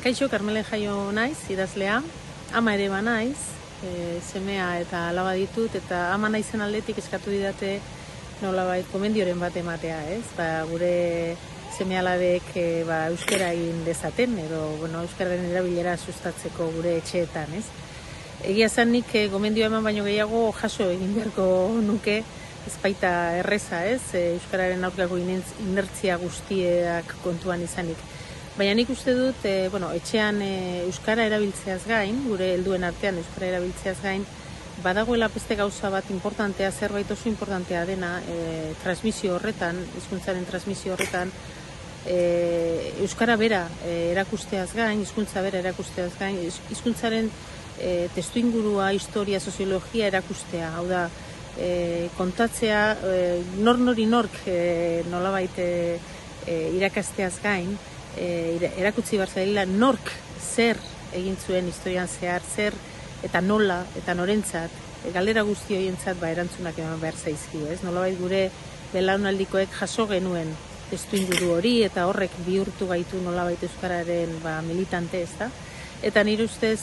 Kaixo, Carmelen Jaio naiz, idazlea, ama ere ba naiz, semea eta alaba ditut, eta ama naizen aldetik eskatu didate nolabait gomendioren bat ematea, ez? Gure seme alabek euskara egin dezaten, edo euskararen erabilera sustatzeko gure etxeetan, ez? Egia zen nik gomendioa eman baino gehiago jaso egin beharko nuke, ez baita erreza, ez? Euskararen aurkako inertzia guztiak kontuan izanik. Baina nik uste dut, etxean euskara erabiltzeaz gain, gure helduen artean euskara erabiltzeaz gain, badagoela beste gauza bat importantea, zerbait oso importantea dena, transmisio horretan, hizkuntzaren transmisio horretan, euskara bera erakusteaz gain, hizkuntza bera erakusteaz gain, hizkuntzaren testuingurua, historia, soziologia erakustea, hau da, kontatzea, nori nork nolabait irakasteaz gain, erakutsi behar zaila nork zer egin zuen historian zehar, zer eta nola eta norentzat, galdera guzti horientzat erantzunak eman behar zaizkio, ez? Nolabait gure belaunaldikoek jaso genuen testuinguru hori eta horrek bihurtu gaitu nolabait euskararen militante, ez da? Eta nire ustez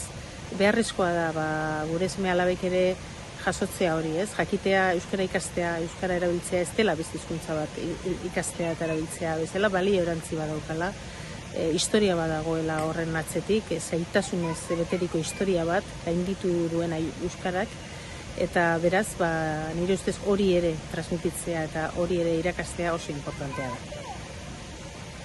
beharrezkoa da gure seme alabek ere jasotzea hori, ez? Jakitea euskara ikastea, euskara erabiltzea ez dela beste hizkuntza bat ikastea eta erabiltzea bezala, balio erantzi badaukala, historia badagoela horren atzetik, zailtasunez beteriko historia bat, gainditu duena euskarak, eta beraz, nire ustez hori ere transmititzea eta hori ere irakastea oso importantea da.